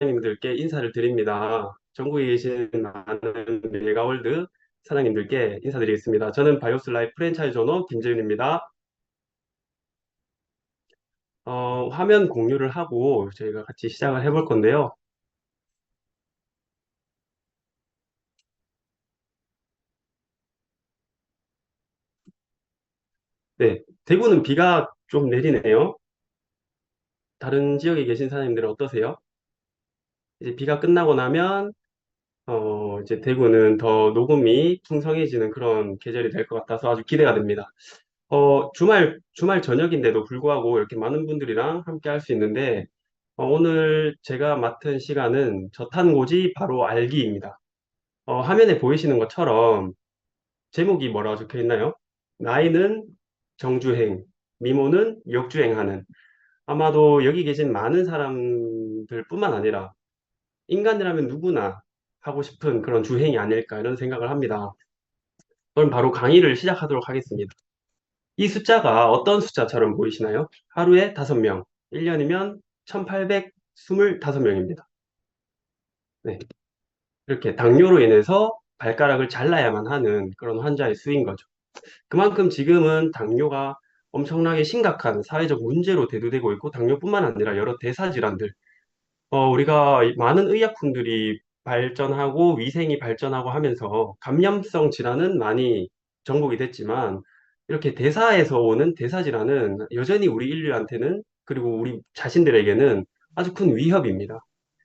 사장님들께 인사를 드립니다. 전국에 계신 많은 메가월드 사장님들께 인사드리겠습니다. 저는 바이오스 라이프 프랜차이즈 오너 김재윤입니다. 화면 공유를 하고 저희가 같이 시작을 해볼 건데요. 네, 대구는 비가 좀 내리네요. 다른 지역에 계신 사장님들은 어떠세요? 이제 비가 끝나고 나면 이제 대구는 더 녹음이 풍성해지는 그런 계절이 될 것 같아서 아주 기대가 됩니다. 주말 저녁인데도 불구하고 이렇게 많은 분들이랑 함께 할 수 있는데, 오늘 제가 맡은 시간은 저탄고지 바로 알기입니다. 화면에 보이시는 것처럼 제목이 뭐라고 적혀 있나요? 나이는 정주행, 미모는 역주행하는. 아마도 여기 계신 많은 사람들 뿐만 아니라 인간이라면 누구나 하고 싶은 그런 주행이 아닐까 이런 생각을 합니다. 그럼 바로 강의를 시작하도록 하겠습니다. 이 숫자가 어떤 숫자처럼 보이시나요? 하루에 5명, 1년이면 1825명입니다. 네. 이렇게 당뇨로 인해서 발가락을 잘라야만 하는 그런 환자의 수인 거죠. 그만큼 지금은 당뇨가 엄청나게 심각한 사회적 문제로 대두되고 있고, 당뇨뿐만 아니라 여러 대사질환들, 우리가 많은 의약품들이 발전하고 위생이 발전하고 하면서 감염성 질환은 많이 정복이 됐지만, 이렇게 대사에서 오는 대사질환은 여전히 우리 인류한테는, 그리고 우리 자신들에게는 아주 큰 위협입니다.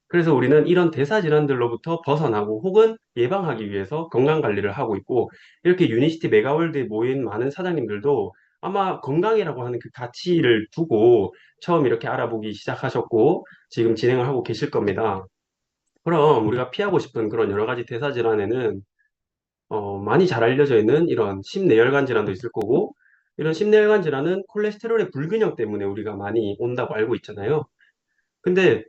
그래서 우리는 이런 대사질환들로부터 벗어나고 혹은 예방하기 위해서 건강관리를 하고 있고, 이렇게 유니시티 메가월드에 모인 많은 사장님들도 아마 건강이라고 하는 그 가치를 두고 처음 이렇게 알아보기 시작하셨고 지금 진행을 하고 계실 겁니다. 그럼 우리가 피하고 싶은 그런 여러 가지 대사질환에는 많이 잘 알려져 있는 이런 심내혈관 질환도 있을 거고, 이런 심내혈관 질환은 콜레스테롤의 불균형 때문에 우리가 많이 온다고 알고 있잖아요. 근데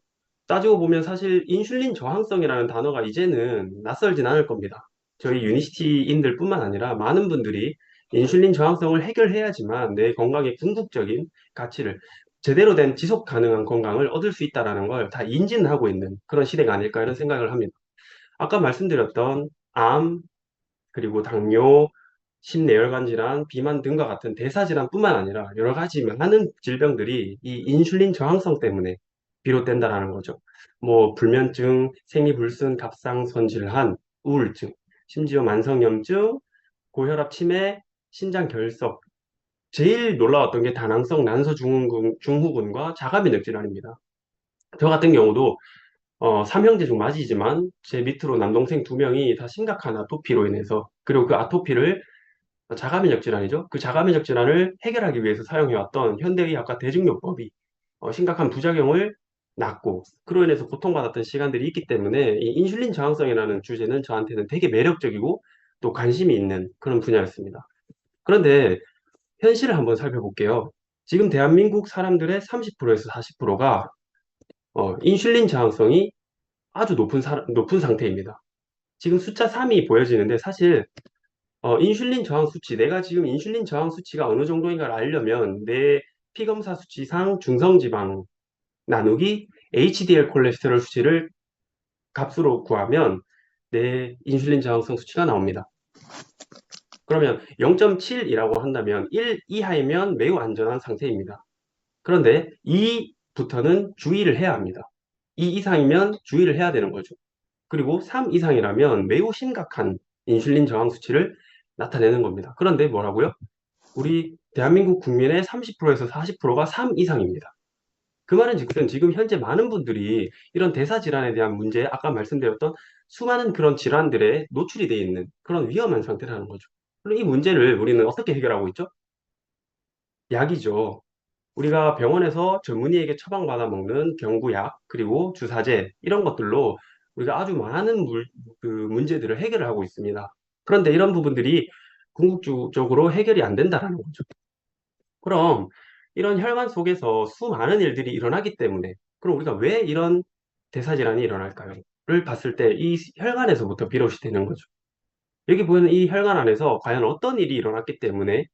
따지고 보면 사실 인슐린 저항성이라는 단어가 이제는 낯설진 않을 겁니다. 저희 유니시티인들 뿐만 아니라 많은 분들이 인슐린 저항성을 해결해야지만 내 건강의 궁극적인 가치를, 제대로 된 지속 가능한 건강을 얻을 수 있다는 걸 다 인지는 하고 있는 그런 시대가 아닐까 이런 생각을 합니다. 아까 말씀드렸던 암, 그리고 당뇨, 심내혈관 질환, 비만 등과 같은 대사질환뿐만 아니라 여러 가지 많은 질병들이 이 인슐린 저항성 때문에 비롯된다라는 거죠. 뭐 불면증, 생리불순, 갑상선 질환, 우울증, 심지어 만성염증, 고혈압 치매, 신장 결석. 제일 놀라웠던 게 다낭성 난소증후군과 자가면역 질환입니다. 저 같은 경우도 삼형제 중 맞이지만 제 밑으로 남동생 2명이 다 심각한 아토피로 인해서, 그리고 그 아토피를 자가면역 질환이죠. 그 자가면역 질환을 해결하기 위해서 사용해왔던 현대의학과 대증요법이 심각한 부작용을 낳고 그로 인해서 고통받았던 시간들이 있기 때문에 이 인슐린 저항성이라는 주제는 저한테는 되게 매력적이고 또 관심이 있는 그런 분야였습니다. 그런데 현실을 한번 살펴볼게요. 지금 대한민국 사람들의 30%에서 40%가 인슐린 저항성이 아주 높은 상태입니다. 지금 숫자 3이 보여지는데 사실 인슐린 저항 수치, 내가 지금 인슐린 저항 수치가 어느 정도인가를 알려면 내 피검사 수치상 중성지방 나누기 HDL 콜레스테롤 수치를 값으로 구하면 내 인슐린 저항성 수치가 나옵니다. 그러면 0.7이라고 한다면 1 이하이면 매우 안전한 상태입니다. 그런데 2부터는 주의를 해야 합니다. 2 이상이면 주의를 해야 되는 거죠. 그리고 3 이상이라면 매우 심각한 인슐린 저항 수치를 나타내는 겁니다. 그런데 뭐라고요? 우리 대한민국 국민의 30%에서 40%가 3 이상입니다. 그 말은 즉슨 지금 현재 많은 분들이 이런 대사질환에 대한 문제, 아까 말씀드렸던 수많은 그런 질환들에 노출이 되어 있는 그런 위험한 상태라는 거죠. 그럼 이 문제를 우리는 어떻게 해결하고 있죠? 약이죠. 우리가 병원에서 전문의에게 처방받아 먹는 경구약, 그리고 주사제, 이런 것들로 우리가 아주 많은 그 문제들을 해결하고 있습니다. 그런데 이런 부분들이 궁극적으로 해결이 안 된다라는 거죠. 그럼 이런 혈관 속에서 수많은 일들이 일어나기 때문에, 그럼 우리가 왜 이런 대사질환이 일어날까요? 를 봤을 때 이 혈관에서부터 비롯이 되는 거죠. 여기 보이는 이 혈관 안에서 과연 어떤 일이 일어났기 때문에,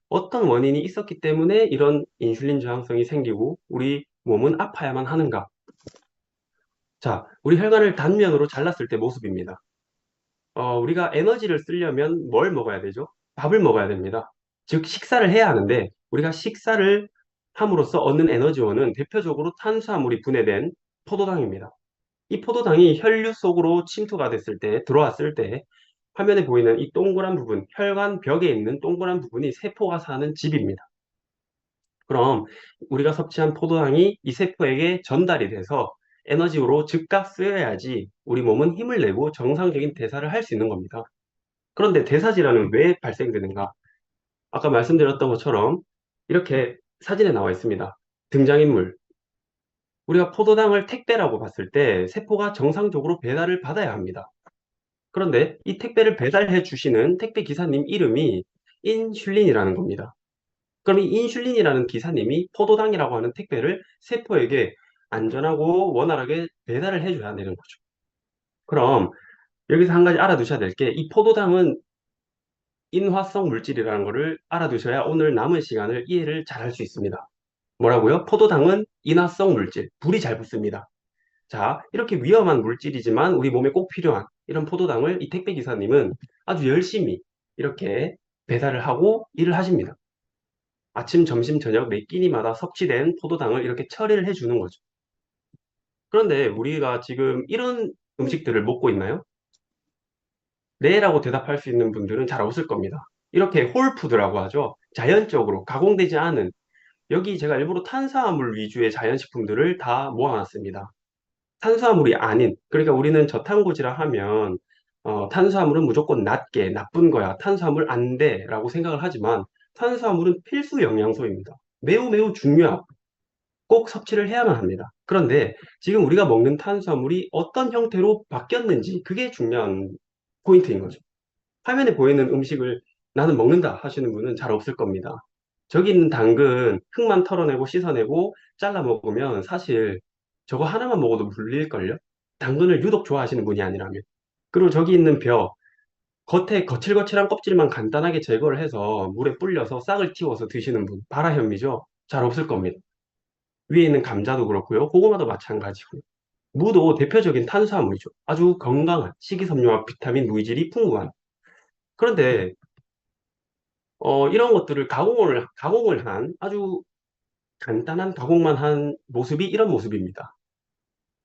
어떤 원인이 있었기 때문에 이런 인슐린 저항성이 생기고 우리 몸은 아파야만 하는가? 자, 우리 혈관을 단면으로 잘랐을 때 모습입니다. 우리가 에너지를 쓰려면 뭘 먹어야 되죠? 밥을 먹어야 됩니다. 즉, 식사를 해야 하는데, 우리가 식사를 함으로써 얻는 에너지원은 대표적으로 탄수화물이 분해된 포도당입니다. 이 포도당이 혈류 속으로 침투가 됐을 때, 들어왔을 때, 화면에 보이는 이 동그란 부분, 혈관 벽에 있는 동그란 부분이 세포가 사는 집입니다. 그럼 우리가 섭취한 포도당이 이 세포에게 전달이 돼서 에너지로 즉각 쓰여야지 우리 몸은 힘을 내고 정상적인 대사를 할 수 있는 겁니다. 그런데 대사 질환은 왜 발생되는가? 아까 말씀드렸던 것처럼 이렇게 사진에 나와 있습니다. 등장인물. 우리가 포도당을 택배라고 봤을 때 세포가 정상적으로 배달을 받아야 합니다. 그런데 이 택배를 배달해 주시는 택배 기사님 이름이 인슐린이라는 겁니다. 그럼 이 인슐린이라는 기사님이 포도당이라고 하는 택배를 세포에게 안전하고 원활하게 배달을 해줘야 되는 거죠. 그럼 여기서 한 가지 알아두셔야 될 게 이 포도당은 인화성 물질이라는 것을 알아두셔야 오늘 남은 시간을 이해를 잘 할 수 있습니다. 뭐라고요? 포도당은 인화성 물질, 불이 잘 붙습니다. 자, 이렇게 위험한 물질이지만 우리 몸에 꼭 필요한 이런 포도당을 이 택배 기사님은 아주 열심히 이렇게 배달을 하고 일을 하십니다. 아침, 점심, 저녁 매 끼니마다 섭취된 포도당을 이렇게 처리를 해주는 거죠. 그런데 우리가 지금 이런 음식들을 먹고 있나요? 네라고 대답할 수 있는 분들은 잘 없을 겁니다. 이렇게 홀푸드라고 하죠. 자연적으로 가공되지 않은 여기 제가 일부러 탄수화물 위주의 자연식품들을 다 모아놨습니다. 탄수화물이 아닌 그러니까 우리는 저탄고지라 하면 탄수화물은 무조건 낮게 나쁜 거야. 탄수화물 안 돼라고 생각을 하지만 탄수화물은 필수 영양소입니다. 매우 매우 중요하고 꼭 섭취를 해야만 합니다. 그런데 지금 우리가 먹는 탄수화물이 어떤 형태로 바뀌었는지 그게 중요한 포인트인 거죠. 화면에 보이는 음식을 나는 먹는다 하시는 분은 잘 없을 겁니다. 저기 있는 당근 흙만 털어내고 씻어내고 잘라 먹으면 사실 저거 하나만 먹어도 물릴걸요? 당근을 유독 좋아하시는 분이 아니라면. 그리고 저기 있는 벼, 겉에 거칠거칠한 껍질만 간단하게 제거를 해서 물에 불려서 싹을 틔워서 드시는 분, 바라현미죠? 잘 없을 겁니다. 위에 있는 감자도 그렇고요. 고구마도 마찬가지고요. 무도 대표적인 탄수화물이죠. 아주 건강한 식이섬유와 비타민, 무이질이 풍부한. 그런데 이런 것들을 가공을 한 아주 간단한 가공만 한 모습이 이런 모습입니다.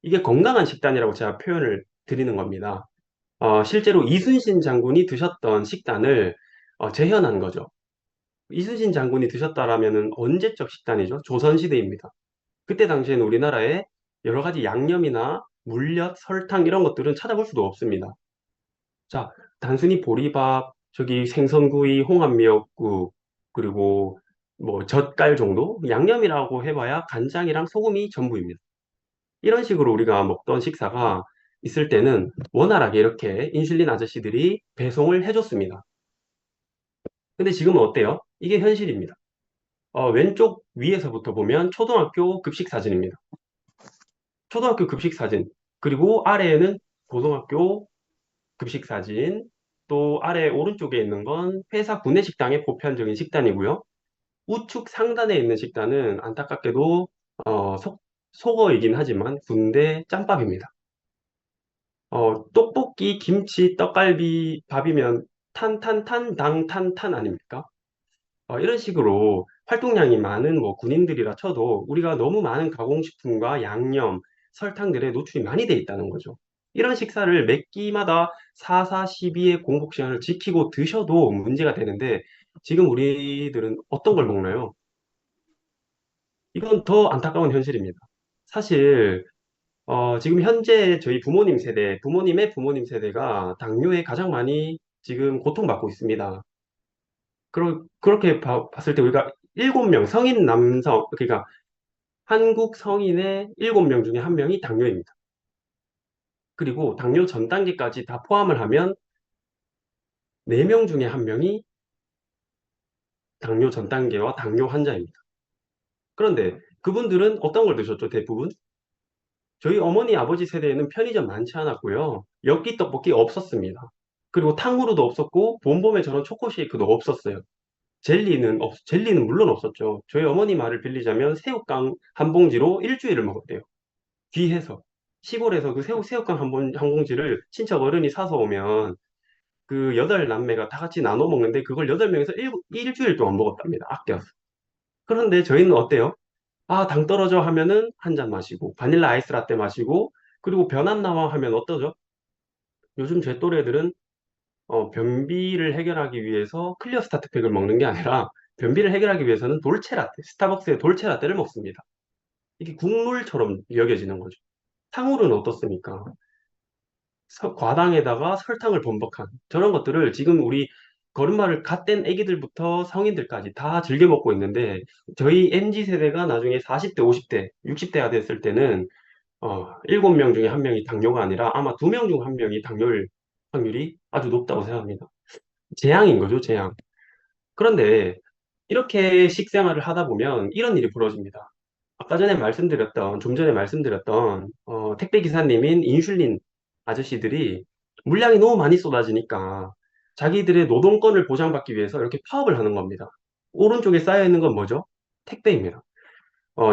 이게 건강한 식단이라고 제가 표현을 드리는 겁니다. 실제로 이순신 장군이 드셨던 식단을 재현한 거죠. 이순신 장군이 드셨다라면은 언제적 식단이죠? 조선시대입니다. 그때 당시에는 우리나라에 여러 가지 양념이나 물엿, 설탕 이런 것들은 찾아볼 수도 없습니다. 자, 단순히 보리밥, 저기 생선구이, 홍합미역국, 그리고 뭐 젓갈 정도? 양념이라고 해봐야 간장이랑 소금이 전부입니다. 이런 식으로 우리가 먹던 식사가 있을 때는 원활하게 이렇게 인슐린 아저씨들이 배송을 해줬습니다. 근데 지금은 어때요? 이게 현실입니다. 왼쪽 위에서부터 보면 초등학교 급식 사진입니다. 초등학교 급식 사진, 그리고 아래에는 고등학교 급식 사진, 또 아래 오른쪽에 있는 건 회사 구내식당의 보편적인 식단이고요. 우측 상단에 있는 식단은 안타깝게도 속어이긴 하지만 군대 짬밥입니다. 떡볶이, 김치, 떡갈비, 밥이면 탄탄탄, 당탄탄 아닙니까? 이런 식으로 활동량이 많은 뭐 군인들이라 쳐도 우리가 너무 많은 가공식품과 양념, 설탕들에 노출이 많이 돼 있다는 거죠. 이런 식사를 몇 끼마다 4, 4, 12의 공복 시간을 지키고 드셔도 문제가 되는데 지금 우리들은 어떤 걸 먹나요? 이건 더 안타까운 현실입니다. 사실 지금 현재 저희 부모님 세대, 부모님의 부모님 세대가 당뇨에 가장 많이 지금 고통받고 있습니다. 그렇게 봤을 때 우리가 7명, 성인 남성, 그러니까 한국 성인의 7명 중에 1명이 당뇨입니다. 그리고 당뇨 전 단계까지 다 포함을 하면 4명 중에 1명이 당뇨 전 단계와 당뇨 환자입니다. 그런데 그분들은 어떤 걸 드셨죠, 대부분? 저희 어머니, 아버지 세대에는 편의점 많지 않았고요. 엽기 떡볶이 없었습니다. 그리고 탕후루도 없었고, 봄봄에 저런 초코 쉐이크도 없었어요. 젤리는 물론 없었죠. 저희 어머니 말을 빌리자면 새우깡 한 봉지로 일주일을 먹었대요. 귀해서. 시골에서 그 새우깡 한 봉지를 친척 어른이 사서 오면 그 여덟 남매가 다 같이 나눠 먹는데 그걸 여덟 명에서 일주일 동안 먹었답니다. 아껴서. 그런데 저희는 어때요? 아, 당 떨어져 하면은 한 잔 마시고, 바닐라 아이스 라떼 마시고, 그리고 변 안 나와 하면 어떠죠? 요즘 제 또래들은 변비를 해결하기 위해서 클리어 스타트 팩을 먹는 게 아니라 변비를 해결하기 위해서는 돌체 라떼, 스타벅스의 돌체 라떼를 먹습니다. 이게 국물처럼 여겨지는 거죠. 탕후루는 어떻습니까? 과당에다가 설탕을 범벅한 저런 것들을 지금 우리 걸음마를 갓 뗀 애기들부터 성인들까지 다 즐겨 먹고 있는데 저희 MZ 세대가 나중에 40대, 50대, 60대가 됐을 때는 7명 중에 한 명이 당뇨가 아니라 아마 2명 중 한 명이 당뇨일 확률이 아주 높다고 생각합니다. 재앙인 거죠, 재앙. 그런데 이렇게 식생활을 하다 보면 이런 일이 벌어집니다. 아까 전에 말씀드렸던, 좀 전에 말씀드렸던 택배 기사님인 인슐린 아저씨들이 물량이 너무 많이 쏟아지니까 자기들의 노동권을 보장받기 위해서 이렇게 파업을 하는 겁니다. 오른쪽에 쌓여 있는 건 뭐죠? 택배입니다.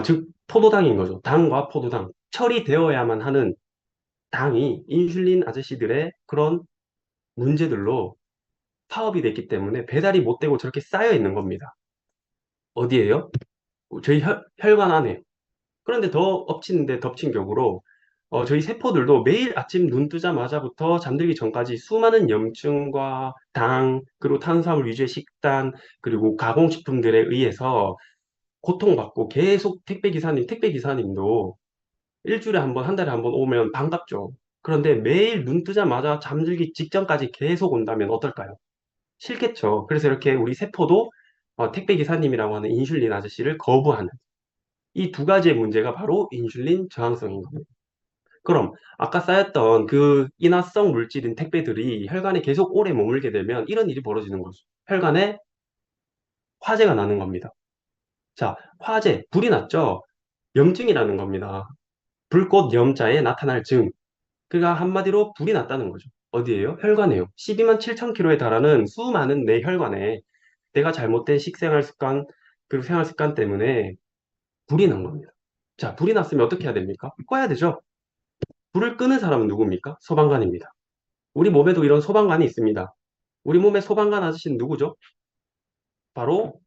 즉 포도당인 거죠. 당과 포도당. 처리되어야만 하는 당이 인슐린 아저씨들의 그런 문제들로 파업이 됐기 때문에 배달이 못 되고 저렇게 쌓여 있는 겁니다. 어디에요? 저희 혈관 안에. 그런데 더 엎치는데 덮친 격으로 저희 세포들도 매일 아침 눈 뜨자마자부터 잠들기 전까지 수많은 염증과 당, 그리고 탄수화물 위주의 식단, 그리고 가공식품들에 의해서 고통받고 계속 택배 기사님도 일주일에 한 번, 한 달에 한 번 오면 반갑죠. 그런데 매일 눈 뜨자마자 잠들기 직전까지 계속 온다면 어떨까요? 싫겠죠. 그래서 이렇게 우리 세포도 택배 기사님이라고 하는 인슐린 아저씨를 거부하는 이 두 가지의 문제가 바로 인슐린 저항성인 겁니다. 그럼 아까 쌓였던 그 인화성 물질인 택배들이 혈관에 계속 오래 머물게 되면 이런 일이 벌어지는 거죠. 혈관에 화재가 나는 겁니다. 자, 화재, 불이 났죠? 염증이라는 겁니다. 불꽃 염자에 나타날 증. 그가 한마디로 불이 났다는 거죠. 어디에요? 혈관에요. 12만 7천 킬로에 달하는 수많은 내 혈관에 내가 잘못된 식생활 습관, 그리고 생활 습관 때문에 불이 난 겁니다. 자, 불이 났으면 어떻게 해야 됩니까? 꺼야 되죠. 불을 끄는 사람은 누굽니까? 소방관입니다. 우리 몸에도 이런 소방관이 있습니다. 우리 몸의 소방관 아저씨는 누구죠? 바로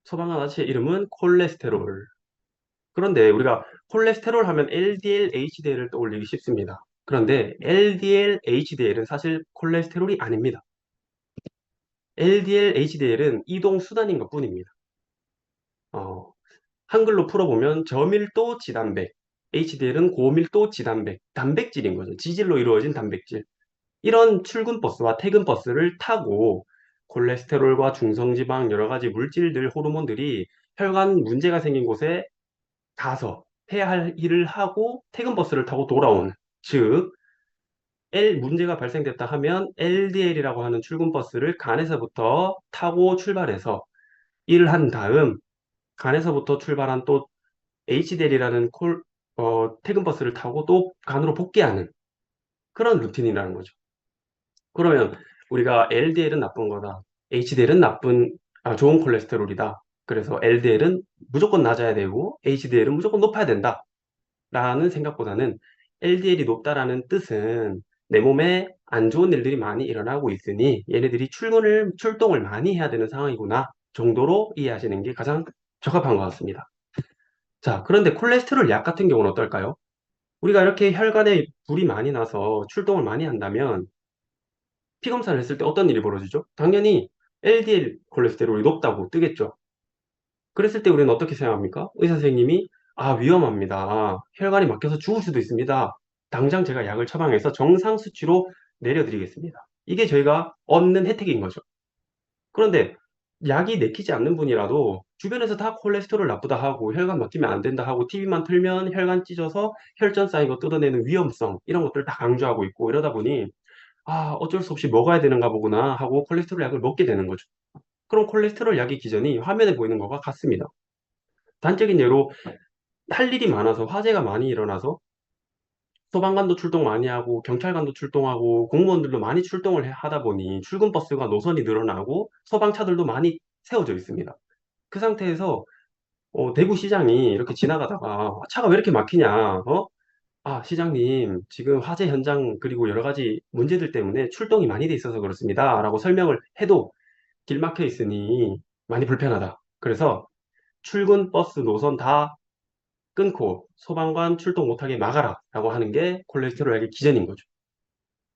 소방관 아저씨의 이름은 콜레스테롤. 그런데 우리가 콜레스테롤 하면 LDL, HDL을 떠올리기 쉽습니다. 그런데 LDL, HDL은 사실 콜레스테롤이 아닙니다. LDL, HDL은 이동 수단인 것뿐입니다. 어, 한글로 풀어보면 저밀도 지단백, HDL은 고밀도 지단백, 단백질인 거죠. 지질로 이루어진 단백질. 이런 출근 버스와 퇴근 버스를 타고 콜레스테롤과 중성지방 여러 가지 물질들, 호르몬들이 혈관 문제가 생긴 곳에 가서 해야 할 일을 하고 퇴근 버스를 타고 돌아오는, 즉 문제가 발생됐다 하면 LDL이라고 하는 출근 버스를 간에서부터 타고 출발해서 일을 한 다음 간에서부터 출발한 또 HDL이라는 퇴근 버스를 타고 또 간으로 복귀하는 그런 루틴이라는 거죠. 그러면 우리가 LDL은 나쁜 거다. HDL은 좋은 콜레스테롤이다. 그래서 LDL은 무조건 낮아야 되고 HDL은 무조건 높아야 된다. 라는 생각보다는 LDL이 높다라는 뜻은 내 몸에 안 좋은 일들이 많이 일어나고 있으니 얘네들이 출동을 많이 해야 되는 상황이구나 정도로 이해하시는 게 가장 적합한 것 같습니다. 자, 그런데 콜레스테롤 약 같은 경우는 어떨까요? 우리가 이렇게 혈관에 불이 많이 나서 출동을 많이 한다면 피 검사를 했을 때 어떤 일이 벌어지죠? 당연히 LDL 콜레스테롤이 높다고 뜨겠죠. 그랬을 때 우리는 어떻게 생각합니까? 의사 선생님이 위험합니다. 혈관이 막혀서 죽을 수도 있습니다. 당장 제가 약을 처방해서 정상 수치로 내려드리겠습니다. 이게 저희가 얻는 혜택인 거죠. 그런데 약이 내키지 않는 분이라도 주변에서 다 콜레스테롤 나쁘다 하고 혈관 막히면 안 된다 하고 TV만 틀면 혈관 찢어서 혈전 쌓인 거 뜯어내는 위험성 이런 것들 다 강조하고 있고 이러다 보니 어쩔 수 없이 먹어야 되는가 보구나 하고 콜레스테롤 약을 먹게 되는 거죠. 그럼 콜레스테롤 약의 기전이 화면에 보이는 것과 같습니다. 단적인 예로 할 일이 많아서 화재가 많이 일어나서 소방관도 출동 많이 하고 경찰관도 출동하고 공무원들도 많이 출동을 하다 보니 출근 버스가 노선이 늘어나고 소방차들도 많이 세워져 있습니다. 그 상태에서 대구시장이 이렇게 지나가다가 차가 왜 이렇게 막히냐, 아, 시장님, 지금 화재 현장 그리고 여러 가지 문제들 때문에 출동이 많이 돼 있어서 그렇습니다. 라고 설명을 해도 길 막혀 있으니 많이 불편하다. 그래서 출근 버스 노선 다 끊고 소방관 출동 못하게 막아라. 라고 하는 게 콜레스테롤 약의 기전인 거죠.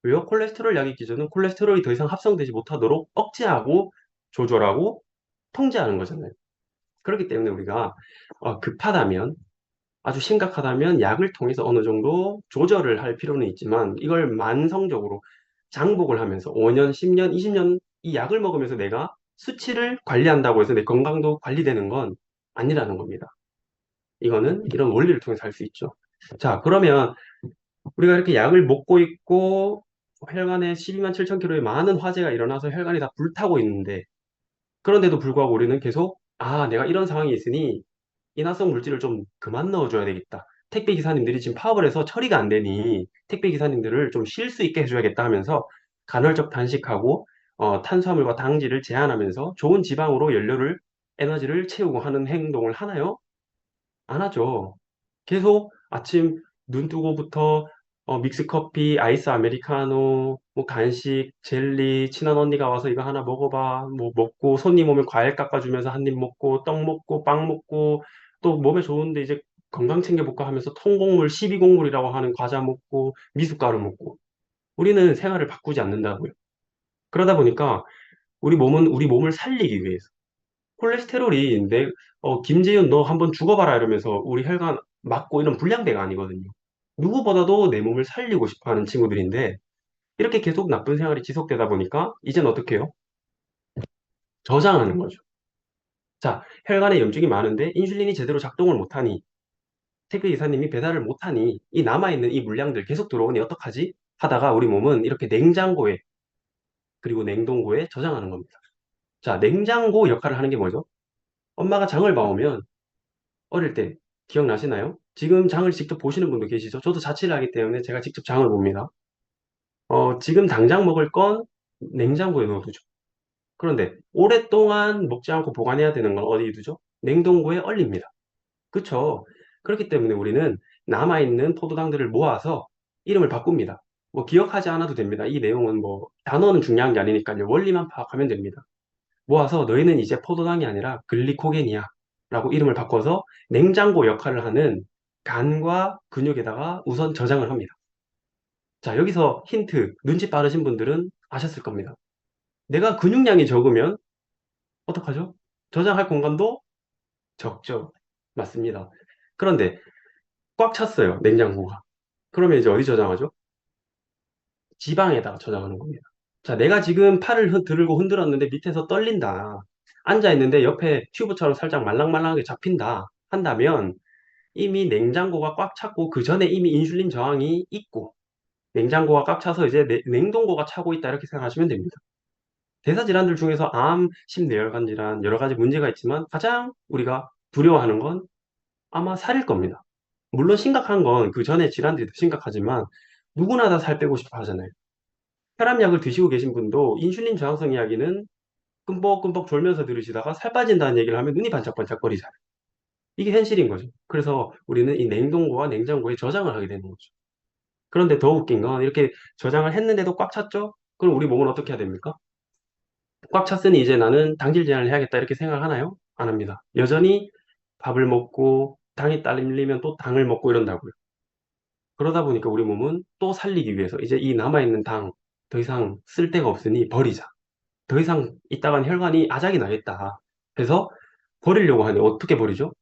왜요? 콜레스테롤 약의 기전은 콜레스테롤이 더 이상 합성되지 못하도록 억제하고 조절하고 통제하는 거잖아요. 그렇기 때문에 우리가 급하다면 아주 심각하다면 약을 통해서 어느 정도 조절을 할 필요는 있지만 이걸 만성적으로 장복을 하면서 5년, 10년, 20년 이 약을 먹으면서 내가 수치를 관리한다고 해서 내 건강도 관리되는 건 아니라는 겁니다. 이거는 이런 원리를 통해서 할 수 있죠. 자, 그러면 우리가 이렇게 약을 먹고 있고 혈관에 12만 7천 킬로의 많은 화재가 일어나서 혈관이 다 불타고 있는데 그런데도 불구하고 우리는 계속 아, 내가 이런 상황이 있으니 인화성 물질을 좀 그만 넣어줘야 되겠다. 택배 기사님들이 지금 파업을 해서 처리가 안 되니 택배 기사님들을 좀 쉴 수 있게 해줘야겠다 하면서 간헐적 단식하고 탄수화물과 당질을 제한하면서 좋은 지방으로 연료를 에너지를 채우고 하는 행동을 하나요? 안 하죠. 계속 아침 눈 뜨고부터 믹스커피, 아이스 아메리카노, 뭐 간식, 젤리, 친한 언니가 와서 이거 하나 먹어봐. 뭐 먹고 손님 오면 과일 깎아주면서 한 입 먹고 떡 먹고 빵 먹고 또 몸에 좋은데 이제 건강 챙겨볼까 하면서 통곡물, 12곡물이라고 하는 과자 먹고 미숫가루 먹고 우리는 생활을 바꾸지 않는다고요. 그러다 보니까 우리 몸은 우리 몸을 살리기 위해서 콜레스테롤이 김재윤 너 한번 죽어봐라 이러면서 우리 혈관 막고 이런 불량배가 아니거든요. 누구보다도 내 몸을 살리고 싶어 하는 친구들인데 이렇게 계속 나쁜 생활이 지속되다 보니까 이젠 어떻게 해요? 저장하는 거죠. 자, 혈관에 염증이 많은데 인슐린이 제대로 작동을 못하니 택배 기사님이 배달을 못하니 이 남아있는 이 물량들 계속 들어오니 어떡하지? 하다가 우리 몸은 이렇게 냉장고에 그리고 냉동고에 저장하는 겁니다. 자, 냉장고 역할을 하는 게 뭐죠? 엄마가 장을 봐오면 어릴 때 기억나시나요? 지금 장을 직접 보시는 분도 계시죠? 저도 자취를 하기 때문에 제가 직접 장을 봅니다. 지금 당장 먹을 건 냉장고에 넣어두죠. 그런데 오랫동안 먹지 않고 보관해야 되는 건 어디에 두죠? 냉동고에 얼립니다. 그쵸? 그렇기 때문에 우리는 남아있는 포도당들을 모아서 이름을 바꿉니다. 뭐 기억하지 않아도 됩니다. 이 내용은 뭐 단어는 중요한 게 아니니까요. 원리만 파악하면 됩니다. 모아서 너희는 이제 포도당이 아니라 글리코겐이야 라고 이름을 바꿔서 냉장고 역할을 하는 간과 근육에다가 우선 저장을 합니다. 자, 여기서 힌트, 눈치 빠르신 분들은 아셨을 겁니다. 내가 근육량이 적으면 어떡하죠? 저장할 공간도 적죠. 맞습니다. 그런데 꽉 찼어요, 냉장고가. 그러면 이제 어디 저장하죠? 지방에다가 저장하는 겁니다. 자, 내가 지금 팔을 들고 흔들었는데 밑에서 떨린다. 앉아있는데 옆에 튜브처럼 살짝 말랑말랑하게 잡힌다. 한다면 이미 냉장고가 꽉 찼고 그 전에 이미 인슐린 저항이 있고 냉장고가 꽉 차서 이제 냉동고가 차고 있다 이렇게 생각하시면 됩니다. 대사질환들 중에서 암, 심뇌혈관 질환 여러 가지 문제가 있지만 가장 우리가 두려워하는 건 아마 살일 겁니다. 물론 심각한 건 그 전에 질환들이 더 심각하지만 누구나 다 살 빼고 싶어 하잖아요. 혈압약을 드시고 계신 분도 인슐린 저항성 이야기는 끔뻑끔뻑 졸면서 들으시다가 살 빠진다는 얘기를 하면 눈이 반짝반짝거리잖아요. 이게 현실인 거죠. 그래서 우리는 이 냉동고와 냉장고에 저장을 하게 되는 거죠. 그런데 더 웃긴 건 이렇게 저장을 했는데도 꽉 찼죠? 그럼 우리 몸은 어떻게 해야 됩니까? 꽉 찼으니 이제 나는 당질 제한을 해야겠다 이렇게 생각하나요? 안 합니다. 여전히 밥을 먹고 당이 딸리면 또 당을 먹고 이런다고요. 그러다 보니까 우리 몸은 또 살리기 위해서 이제 이 남아있는 당 더 이상 쓸 데가 없으니 버리자. 더 이상 있다간 혈관이 아작이 나겠다. 해서 버리려고 하는데 어떻게 버리죠?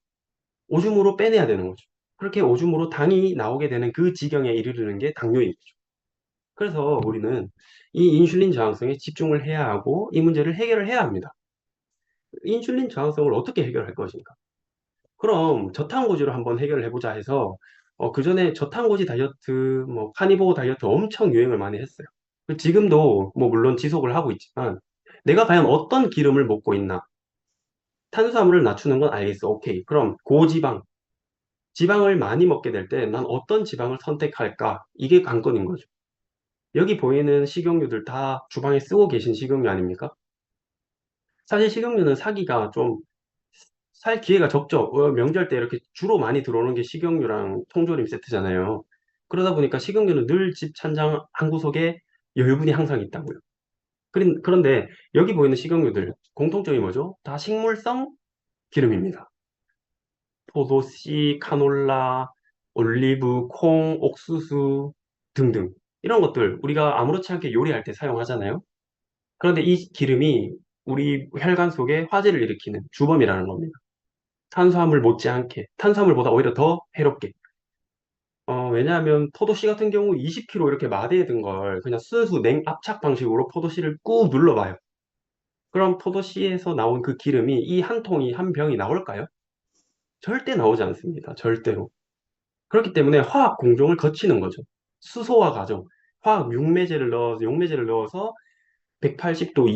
오줌으로 빼내야 되는 거죠. 그렇게 오줌으로 당이 나오게 되는 그 지경에 이르르는 게 당뇨인 거죠. 그래서 우리는 이 인슐린 저항성에 집중을 해야 하고 이 문제를 해결을 해야 합니다. 인슐린 저항성을 어떻게 해결할 것인가? 그럼 저탄고지로 한번 해결을 해보자 해서 그 전에 저탄고지 다이어트, 뭐 카니보어 다이어트 엄청 유행을 많이 했어요. 지금도 뭐 물론 지속을 하고 있지만 내가 과연 어떤 기름을 먹고 있나? 탄수화물을 낮추는 건 알겠어. 오케이. 그럼 고지방, 지방을 많이 먹게 될 때 난 어떤 지방을 선택할까? 이게 관건인 거죠. 여기 보이는 식용유들 다 주방에 쓰고 계신 식용유 아닙니까? 사실 식용유는 사기가 좀 살 기회가 적죠. 명절 때 이렇게 주로 많이 들어오는 게 식용유랑 통조림 세트잖아요. 그러다 보니까 식용유는 늘 집 찬장 한 구석에 여유분이 항상 있다고요. 그런데 여기 보이는 식용유들 공통점이 뭐죠? 다 식물성 기름입니다. 포도씨, 카놀라, 올리브, 콩, 옥수수 등등 이런 것들 우리가 아무렇지 않게 요리할 때 사용하잖아요. 그런데 이 기름이 우리 혈관 속에 화재를 일으키는 주범이라는 겁니다. 탄수화물 못지않게 탄수화물보다 오히려 더 해롭게. 왜냐하면 포도씨 같은 경우 20kg 이렇게 마대에 든 걸 그냥 순수 냉압착 방식으로 포도씨를 꾹 눌러봐요. 그럼 포도씨에서 나온 그 기름이 이 한 통이 한 병이 나올까요? 절대 나오지 않습니다. 절대로. 그렇기 때문에 화학 공정을 거치는 거죠. 수소화 과정. 화학 용매제를 넣어서 180도,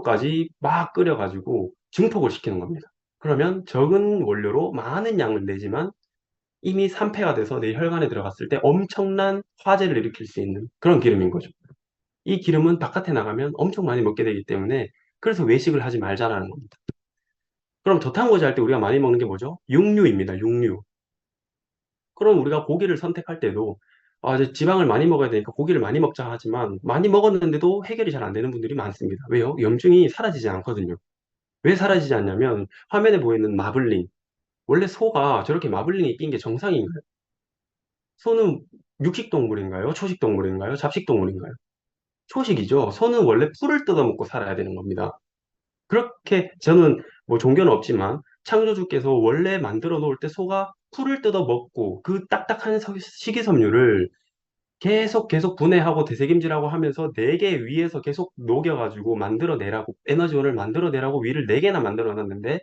220도까지 막 끓여가지고 증폭을 시키는 겁니다. 그러면 적은 원료로 많은 양을 내지만 이미 산패가 돼서 내 혈관에 들어갔을 때 엄청난 화재를 일으킬 수 있는 그런 기름인 거죠. 이 기름은 바깥에 나가면 엄청 많이 먹게 되기 때문에 그래서 외식을 하지 말자라는 겁니다. 그럼 저탄고지 할 때 우리가 많이 먹는 게 뭐죠? 육류입니다. 육류. 그럼 우리가 고기를 선택할 때도 이제 지방을 많이 먹어야 되니까 고기를 많이 먹자 하지만 많이 먹었는데도 해결이 잘 안 되는 분들이 많습니다. 왜요? 염증이 사라지지 않거든요. 왜 사라지지 않냐면 화면에 보이는 마블링. 원래 소가 저렇게 마블링이 낀 게 정상인가요? 소는 육식동물인가요? 초식동물인가요? 잡식동물인가요? 초식이죠. 소는 원래 풀을 뜯어먹고 살아야 되는 겁니다. 그렇게 저는 뭐 종교는 없지만 창조주께서 원래 만들어 놓을 때 소가 풀을 뜯어 먹고 그 딱딱한 식이섬유를 계속 분해하고 되새김질하고 하면서 4개 위에서 계속 녹여가지고 만들어내라고 에너지원을 만들어내라고 위를 4개나 만들어 놨는데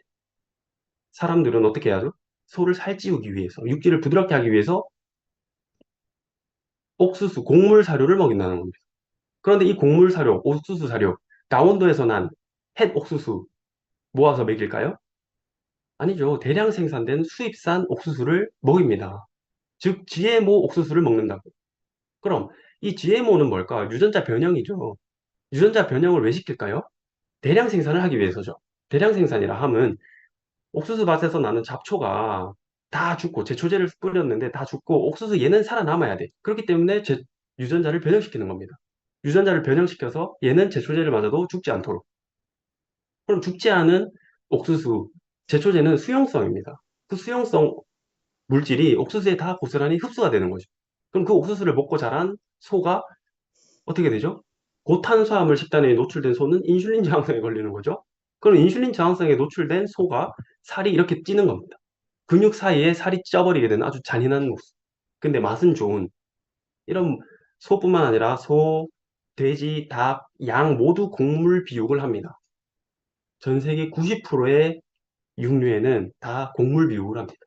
사람들은 어떻게 하죠? 소를 살찌우기 위해서 육질을 부드럽게 하기 위해서 옥수수 곡물 사료를 먹인다는 겁니다. 그런데 이 곡물 사료, 옥수수 사료 강원도에서 난 햇 옥수수 모아서 먹일까요? 아니죠. 대량 생산된 수입산 옥수수를 먹입니다. 즉 GMO 옥수수를 먹는다고. 그럼 이 GMO는 뭘까? 유전자 변형이죠. 유전자 변형을 왜 시킬까요? 대량 생산을 하기 위해서죠. 대량 생산이라 함은 옥수수 밭에서 나는 잡초가 다 죽고 제초제를 뿌렸는데 다 죽고 옥수수 얘는 살아남아야 돼. 그렇기 때문에 유전자를 변형시키는 겁니다. 유전자를 변형시켜서 얘는 제초제를 맞아도 죽지 않도록. 그럼 죽지 않은 옥수수 제초제는 수용성입니다. 그 수용성 물질이 옥수수에 다 고스란히 흡수가 되는 거죠. 그럼 그 옥수수를 먹고 자란 소가 어떻게 되죠? 고탄수화물 식단에 노출된 소는 인슐린 저항성에 걸리는 거죠. 그럼 인슐린 저항성에 노출된 소가 살이 이렇게 찌는 겁니다. 근육 사이에 살이 쪄버리게 되는 아주 잔인한 모습. 근데 맛은 좋은 이런 소뿐만 아니라 소, 돼지, 닭, 양 모두 곡물 비육을 합니다. 전 세계 90%의 육류에는 다 곡물 비육을 합니다.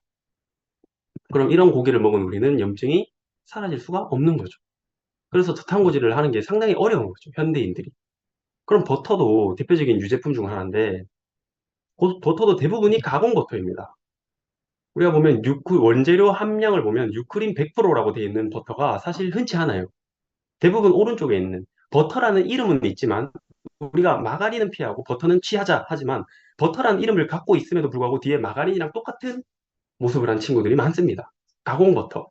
그럼 이런 고기를 먹은 우리는 염증이 사라질 수가 없는 거죠. 그래서 저탄고지를 하는 게 상당히 어려운 거죠. 현대인들이. 그럼 버터도 대표적인 유제품 중 하나인데 버터도 대부분이 가공 버터입니다. 우리가 보면 원재료 함량을 보면 유크린 100%라고 되어 있는 버터가 사실 흔치 않아요. 대부분 오른쪽에 있는 버터라는 이름은 있지만 우리가 마가린은 피하고 버터는 취하자 하지만 버터라는 이름을 갖고 있음에도 불구하고 뒤에 마가린이랑 똑같은 모습을 한 친구들이 많습니다. 가공 버터,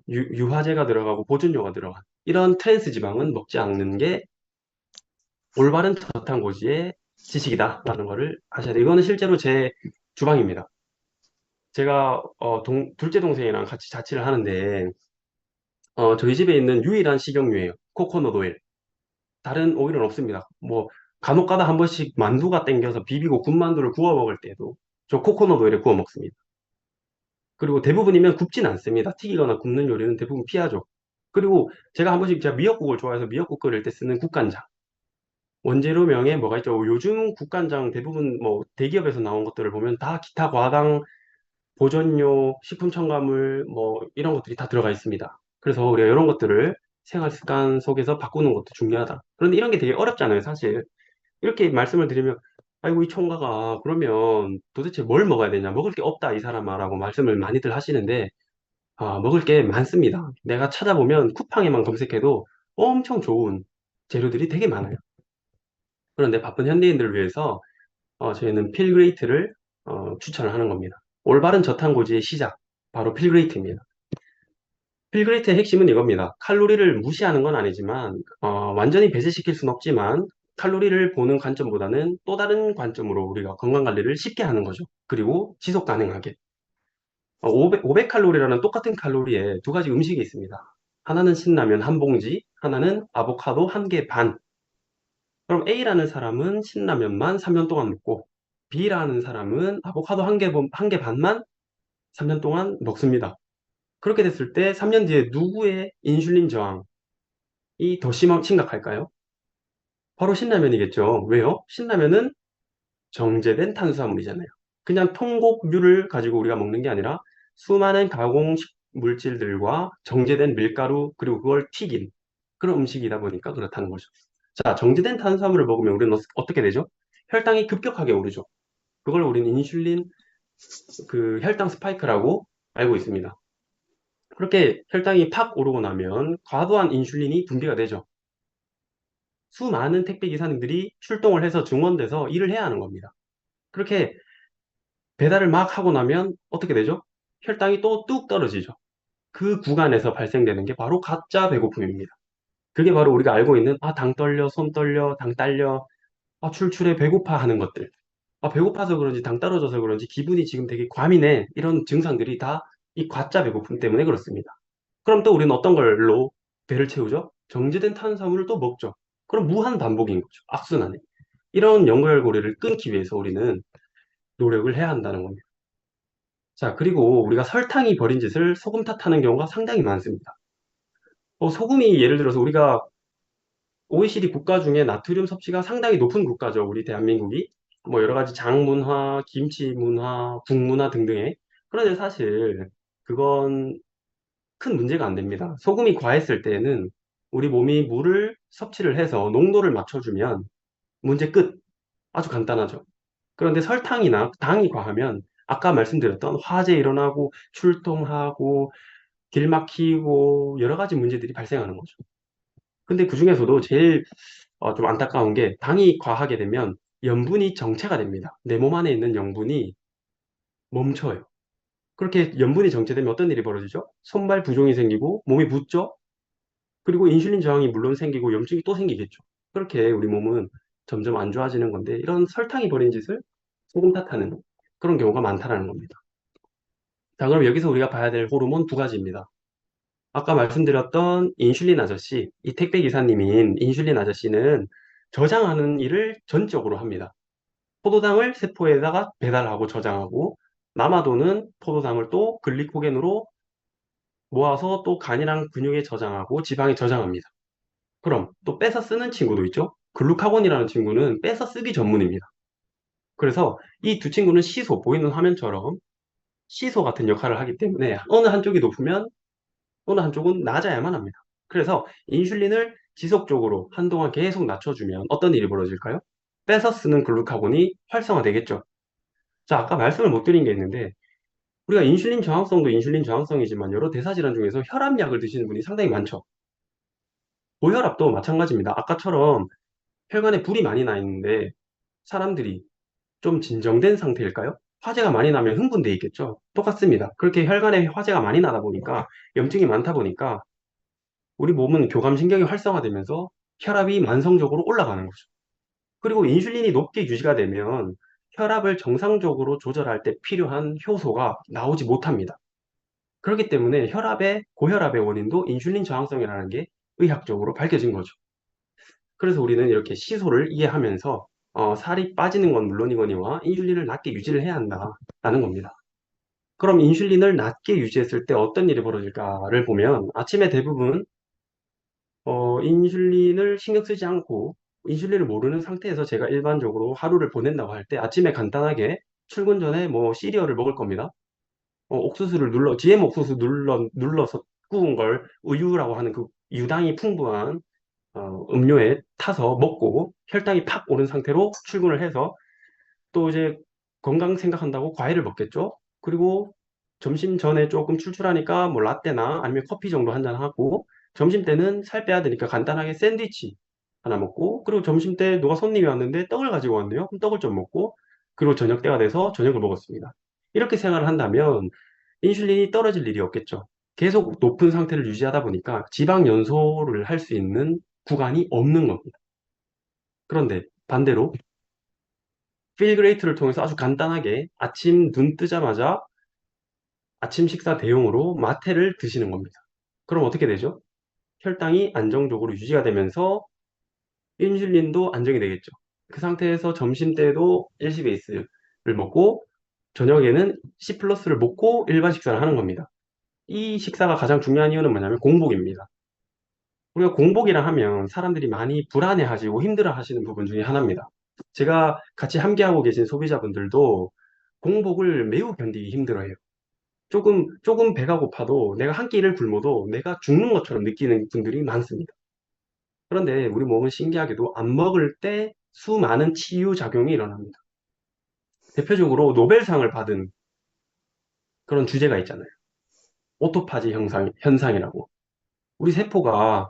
유화제가 들어가고 보존료가 들어간 이런 트랜스 지방은 먹지 않는 게 올바른 저탄고지의 지식이다라는 거를 아셔야 돼요. 이거는 실제로 제 주방입니다. 제가 둘째 동생이랑 같이 자취를 하는데 저희 집에 있는 유일한 식용유예요. 코코넛 오일. 다른 오일은 없습니다. 뭐 간혹 가다 한 번씩 만두가 땡겨서 비비고 군만두를 구워 먹을 때도 저 코코넛 오일에 구워 먹습니다. 그리고 대부분이면 굽진 않습니다. 튀기거나 굽는 요리는 대부분 피하죠. 그리고 제가 한 번씩 제가 미역국을 좋아해서 미역국 끓일 때 쓰는 국간장. 원재료명에 뭐가 있죠? 요즘 국간장 대부분 뭐 대기업에서 나온 것들을 보면 다 기타 과당, 보존료, 식품 첨가물 뭐 이런 것들이 다 들어가 있습니다. 그래서 우리가 이런 것들을 생활 습관 속에서 바꾸는 것도 중요하다. 그런데 이런 게 되게 어렵잖아요, 사실. 이렇게 말씀을 드리면 아이고 이 총각아 그러면 도대체 뭘 먹어야 되냐? 먹을 게 없다 이 사람아라고 말씀을 많이들 하시는데 먹을 게 많습니다. 내가 찾아보면 쿠팡에만 검색해도 엄청 좋은 재료들이 되게 많아요. 그런데 바쁜 현대인들을 위해서 저희는 필그레이트를 추천을 하는 겁니다. 올바른 저탄고지의 시작, 바로 필그레이트입니다. 필그레이트의 핵심은 이겁니다. 칼로리를 무시하는 건 아니지만, 완전히 배제시킬 수는 없지만, 칼로리를 보는 관점보다는 또 다른 관점으로 우리가 건강 관리를 쉽게 하는 거죠. 그리고 지속 가능하게. 500칼로리라는 똑같은 칼로리에 두 가지 음식이 있습니다. 하나는 신라면 한 봉지, 하나는 아보카도 한 개 반. 그럼 A라는 사람은 신라면만 3년 동안 먹고, B라는 사람은 아보카도 한 개 반만 3년 동안 먹습니다. 그렇게 됐을 때 3년 뒤에 누구의 인슐린 저항이 더 심각할까요? 바로 신라면이겠죠. 왜요? 신라면은 정제된 탄수화물이잖아요. 그냥 통곡류를 가지고 우리가 먹는 게 아니라 수많은 가공 물질들과 정제된 밀가루 그리고 그걸 튀긴 그런 음식이다 보니까 그렇다는 거죠. 자, 정제된 탄수화물을 먹으면 우리는 어떻게 되죠? 혈당이 급격하게 오르죠. 그걸 우리는 인슐린 그 혈당 스파이크라고 알고 있습니다. 그렇게 혈당이 팍 오르고 나면 과도한 인슐린이 분비가 되죠. 수많은 택배 기사님들이 출동을 해서 증원돼서 일을 해야 하는 겁니다. 그렇게 배달을 막 하고 나면 어떻게 되죠? 혈당이 또 뚝 떨어지죠. 그 구간에서 발생되는 게 바로 가짜 배고픔입니다. 그게 바로 우리가 알고 있는 당 떨려, 손 떨려, 당 딸려, 출출해, 배고파 하는 것들. 배고파서 그런지 당 떨어져서 그런지 기분이 지금 되게 과민해. 이런 증상들이 다 이 가짜 배고픔 때문에 그렇습니다. 그럼 또 우리는 어떤 걸로 배를 채우죠? 정제된 탄수화물을 또 먹죠. 그럼 무한 반복인 거죠. 악순환에. 이런 연결고리를 끊기 위해서 우리는 노력을 해야 한다는 겁니다. 자, 그리고 우리가 설탕이 벌인 짓을 소금 탓하는 경우가 상당히 많습니다. 소금이 예를 들어서 우리가 OECD 국가 중에 나트륨 섭취가 상당히 높은 국가죠. 우리 대한민국이. 뭐 여러 가지 장 문화, 김치 문화, 국 문화 등등의. 그런데 사실 그건 큰 문제가 안 됩니다. 소금이 과했을 때에는 우리 몸이 물을 섭취를 해서 농도를 맞춰주면 문제 끝. 아주 간단하죠. 그런데 설탕이나 당이 과하면 아까 말씀드렸던 화재 일어나고 출동하고 길 막히고 여러 가지 문제들이 발생하는 거죠. 근데 그 중에서도 제일 좀 안타까운 게 당이 과하게 되면 염분이 정체가 됩니다. 내 몸 안에 있는 염분이 멈춰요. 그렇게 염분이 정체되면 어떤 일이 벌어지죠? 손발 부종이 생기고 몸이 붓죠? 그리고 인슐린 저항이 물론 생기고 염증이 또 생기겠죠. 그렇게 우리 몸은 점점 안 좋아지는 건데 이런 설탕이 벌인 짓을 소금 탓하는 그런 경우가 많다는 겁니다. 자, 그럼 여기서 우리가 봐야 될 호르몬 두 가지입니다. 아까 말씀드렸던 인슐린 아저씨, 이 택배 기사님인 인슐린 아저씨는 저장하는 일을 전적으로 합니다. 포도당을 세포에다가 배달하고 저장하고 남아도는 포도당을 또 글리코겐으로 모아서 또 간이랑 근육에 저장하고 지방에 저장합니다. 그럼 또 뺏어 쓰는 친구도 있죠. 글루카곤이라는 친구는 뺏어 쓰기 전문입니다. 그래서 이 두 친구는 시소, 보이는 화면처럼 시소 같은 역할을 하기 때문에 어느 한쪽이 높으면 어느 한쪽은 낮아야만 합니다. 그래서 인슐린을 지속적으로 한동안 계속 낮춰주면 어떤 일이 벌어질까요? 뺏어 쓰는 글루카곤이 활성화되겠죠. 자, 아까 말씀을 못 드린 게 있는데 우리가 인슐린 저항성도 인슐린 저항성이지만 여러 대사질환 중에서 혈압약을 드시는 분이 상당히 많죠. 고혈압도 마찬가지입니다. 아까처럼 혈관에 불이 많이 나 있는데 사람들이 좀 진정된 상태일까요? 화재가 많이 나면 흥분돼 있겠죠. 똑같습니다. 그렇게 혈관에 화재가 많이 나다 보니까 염증이 많다 보니까 우리 몸은 교감신경이 활성화되면서 혈압이 만성적으로 올라가는 거죠. 그리고 인슐린이 높게 유지가 되면 혈압을 정상적으로 조절할 때 필요한 효소가 나오지 못합니다. 그렇기 때문에 고혈압의 원인도 인슐린 저항성이라는 게 의학적으로 밝혀진 거죠. 그래서 우리는 이렇게 시소를 이해하면서 살이 빠지는 건 물론이거니와 인슐린을 낮게 유지를 해야 한다라는 겁니다. 그럼 인슐린을 낮게 유지했을 때 어떤 일이 벌어질까를 보면 아침에 대부분 인슐린을 신경 쓰지 않고 인슐린을 모르는 상태에서 제가 일반적으로 하루를 보낸다고 할 때 아침에 간단하게 출근 전에 뭐 시리얼을 먹을 겁니다. GM 옥수수 눌러서 구운 걸 우유라고 하는 그 유당이 풍부한 음료에 타서 먹고 혈당이 팍 오른 상태로 출근을 해서 또 이제 건강 생각한다고 과일을 먹겠죠. 그리고 점심 전에 조금 출출하니까 뭐 라떼나 아니면 커피 정도 한 잔 하고 점심 때는 살 빼야 되니까 간단하게 샌드위치 하나 먹고 그리고 점심 때 누가 손님이 왔는데 떡을 가지고 왔네요. 그럼 떡을 좀 먹고 그리고 저녁 때가 돼서 저녁을 먹었습니다. 이렇게 생활을 한다면 인슐린이 떨어질 일이 없겠죠. 계속 높은 상태를 유지하다 보니까 지방 연소를 할 수 있는 구간이 없는 겁니다. 그런데 반대로 필그레이트를 통해서 아주 간단하게 아침 눈 뜨자마자 아침 식사 대용으로 마테를 드시는 겁니다. 그럼 어떻게 되죠? 혈당이 안정적으로 유지가 되면서 인슐린도 안정이 되겠죠. 그 상태에서 점심 때도 일시베이스를 먹고 저녁에는 C 플러스를 먹고 일반 식사를 하는 겁니다. 이 식사가 가장 중요한 이유는 뭐냐면 공복입니다. 우리가 공복이라 하면 사람들이 많이 불안해하시고 힘들어하시는 부분 중에 하나입니다. 제가 같이 함께하고 계신 소비자분들도 공복을 매우 견디기 힘들어해요. 조금 배가 고파도 내가 한 끼를 굶어도 내가 죽는 것처럼 느끼는 분들이 많습니다. 그런데 우리 몸은 신기하게도 안 먹을 때 수많은 치유 작용이 일어납니다. 대표적으로 노벨상을 받은 그런 주제가 있잖아요. 오토파지 현상이라고. 우리 세포가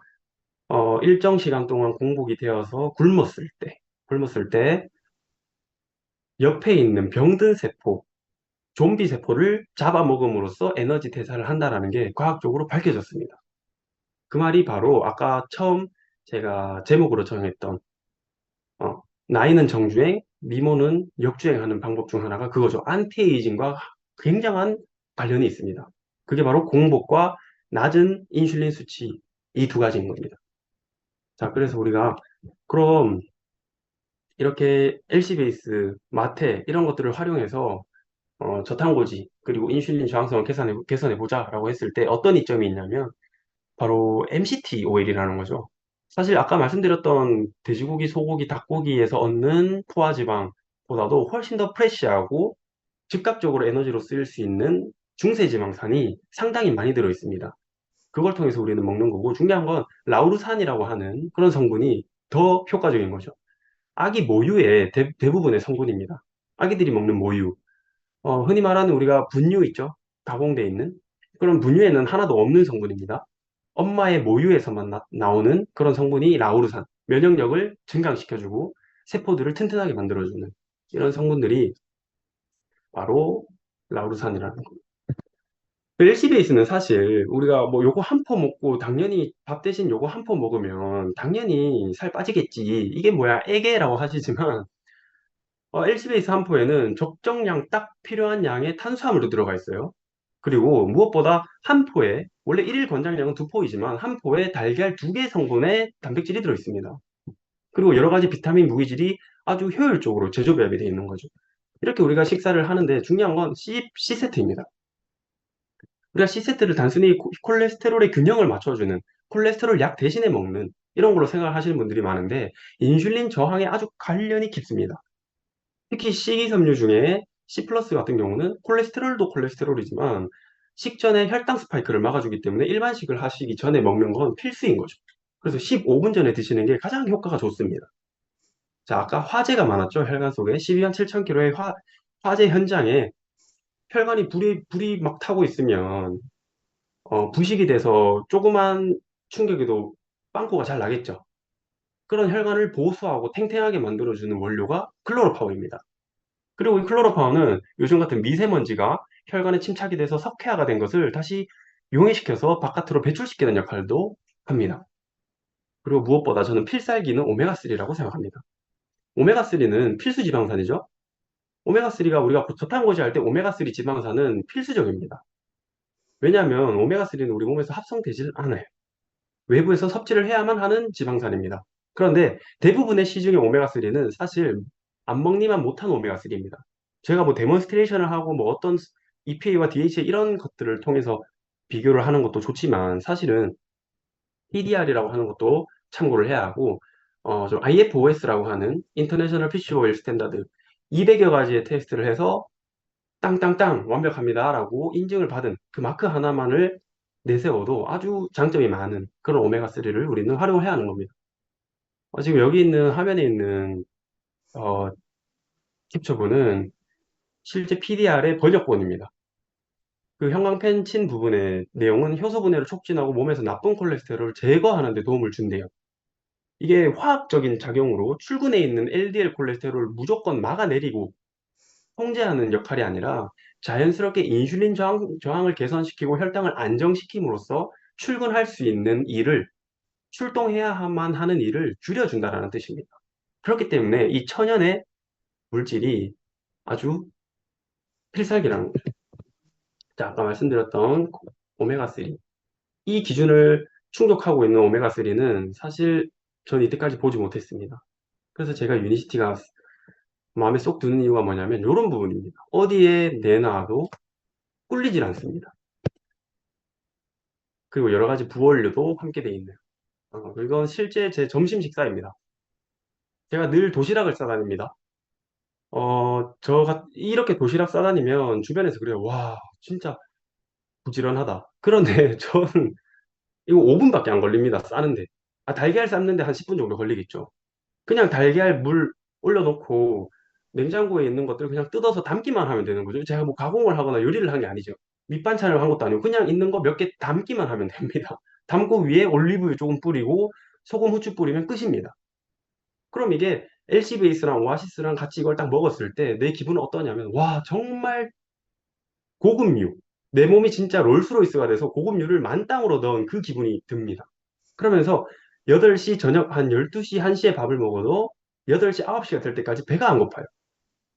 일정 시간 동안 공복이 되어서 굶었을 때 옆에 있는 병든 세포, 좀비 세포를 잡아먹음으로써 에너지 대사를 한다라는 게 과학적으로 밝혀졌습니다. 그 말이 바로 아까 처음 제가 제목으로 정했던 어, 나이는 정주행, 미모는 역주행하는 방법 중 하나가 그거죠. 안티에이징과 굉장한 관련이 있습니다. 그게 바로 공복과 낮은 인슐린 수치 이 두 가지인 겁니다. 자, 그래서 우리가 그럼 이렇게 LC 베이스, 마테 이런 것들을 활용해서 저탄고지 그리고 인슐린 저항성을 개선해 보자라고 했을 때 어떤 이점이 있냐면 바로 MCT 오일이라는 거죠. 사실 아까 말씀드렸던 돼지고기, 소고기, 닭고기에서 얻는 포화지방보다도 훨씬 더 프레쉬하고 즉각적으로 에너지로 쓰일 수 있는 중세지방산이 상당히 많이 들어 있습니다. 그걸 통해서 우리는 먹는 거고 중요한 건 라우르산이라고 하는 그런 성분이 더 효과적인 거죠. 아기 모유의 대부분의 성분입니다. 아기들이 먹는 모유. 흔히 말하는 우리가 분유 있죠? 가공돼 있는. 그런 분유에는 하나도 없는 성분입니다. 엄마의 모유에서만 나오는 그런 성분이 라우르산. 면역력을 증강시켜주고 세포들을 튼튼하게 만들어주는 이런 성분들이 바로 라우르산이라는 거. LC베이스는 사실 우리가 뭐 요거 한 포 먹고 당연히 밥 대신 요거 한 포 먹으면 당연히 살 빠지겠지. 이게 뭐야? 애게라고 하시지만 LC베이스 한 포에는 적정량 딱 필요한 양의 탄수화물도 들어가 있어요. 그리고 무엇보다 한 포에 원래 일일 권장량은 두 포이지만 한 포에 달걀 두 개 성분의 단백질이 들어 있습니다. 그리고 여러 가지 비타민 무기질이 아주 효율적으로 제조배합이 되어 있는 거죠. 이렇게 우리가 식사를 하는데 중요한 건 C세트입니다. 우리가 C세트를 단순히 콜레스테롤의 균형을 맞춰주는 콜레스테롤 약 대신에 먹는 이런 걸로 생각을 하시는 분들이 많은데 인슐린 저항에 아주 관련이 깊습니다. 특히 식이섬유 중에 C 플러스 같은 경우는 콜레스테롤도 콜레스테롤이지만 식전에 혈당 스파이크를 막아주기 때문에 일반식을 하시기 전에 먹는 건 필수인 거죠. 그래서 15분 전에 드시는 게 가장 효과가 좋습니다. 자, 아까 화재가 많았죠. 혈관 속에 12만 7천 킬로의 화재 현장에 혈관이 불이 막 타고 있으면 부식이 돼서 조그만 충격에도 빵꾸가 잘 나겠죠. 그런 혈관을 보수하고 탱탱하게 만들어주는 원료가 클로로파워입니다. 그리고 이 클로로파워는 요즘 같은 미세먼지가 혈관에 침착이 돼서 석회화가 된 것을 다시 용해시켜서 바깥으로 배출시키는 역할도 합니다. 그리고 무엇보다 저는 필살기는 오메가3라고 생각합니다. 오메가3는 필수 지방산이죠. 오메가3가 우리가 저탄고지 할 때 오메가3 지방산은 필수적입니다. 왜냐하면 오메가3는 우리 몸에서 합성되질 않아요. 외부에서 섭취를 해야만 하는 지방산입니다. 그런데 대부분의 시중의 오메가3는 사실 안 먹니만 못한 오메가3입니다. 제가 뭐 데몬스트레이션을 하고 뭐 어떤 EPA와 DHA 이런 것들을 통해서 비교를 하는 것도 좋지만 사실은 PDR이라고 하는 것도 참고를 해야 하고 좀 IFOS라고 하는 인터내셔널 피쉬 오일 스탠다드 200여 가지의 테스트를 해서 땅땅땅 완벽합니다 라고 인증을 받은 그 마크 하나만을 내세워도 아주 장점이 많은 그런 오메가3를 우리는 활용을 해야 하는 겁니다. 지금 여기 있는 화면에 있는 어, 캡처본은 실제 PDR의 번역본입니다. 그 형광펜 친 부분의 내용은 효소 분해를 촉진하고 몸에서 나쁜 콜레스테롤을 제거하는 데 도움을 준대요. 이게 화학적인 작용으로 출근해 있는 LDL 콜레스테롤을 무조건 막아내리고 통제하는 역할이 아니라 자연스럽게 인슐린 저항을 개선시키고 혈당을 안정시킴으로써 출근할 수 있는 일을, 출동해야만 하는 일을 줄여준다라는 뜻입니다. 그렇기 때문에 이 천연의 물질이 아주 필살기라는 거죠. 자, 아까 말씀드렸던 오메가3. 이 기준을 충족하고 있는 오메가3는 사실 전 이때까지 보지 못했습니다. 그래서 제가 유니시티가 마음에 쏙 드는 이유가 뭐냐면 이런 부분입니다. 어디에 내놔도 꿀리질 않습니다. 그리고 여러 가지 부원료도 함께 돼 있네요. 이건 실제 제 점심 식사입니다. 제가 늘 도시락을 싸다닙니다. 이렇게 도시락 싸다니면 주변에서 그래요. 와, 진짜 부지런하다. 그런데 저는 이거 5분밖에 안 걸립니다. 싸는데. 달걀 삶는데 한 10분 정도 걸리겠죠. 그냥 달걀 물 올려놓고 냉장고에 있는 것들 그냥 뜯어서 담기만 하면 되는 거죠. 제가 뭐 가공을 하거나 요리를 한 게 아니죠. 밑반찬을 한 것도 아니고 그냥 있는 거 몇 개 담기만 하면 됩니다. 담고 위에 올리브유 조금 뿌리고 소금, 후추 뿌리면 끝입니다. 그럼 이게 LC 베이스랑 오아시스랑 같이 이걸 딱 먹었을 때 내 기분은 어떠냐면 와 정말 고급류. 내 몸이 진짜 롤스로이스가 돼서 고급류를 만땅으로 넣은 그 기분이 듭니다. 그러면서 8시 저녁 한 12시, 1시에 밥을 먹어도 8시, 9시가 될 때까지 배가 안 고파요.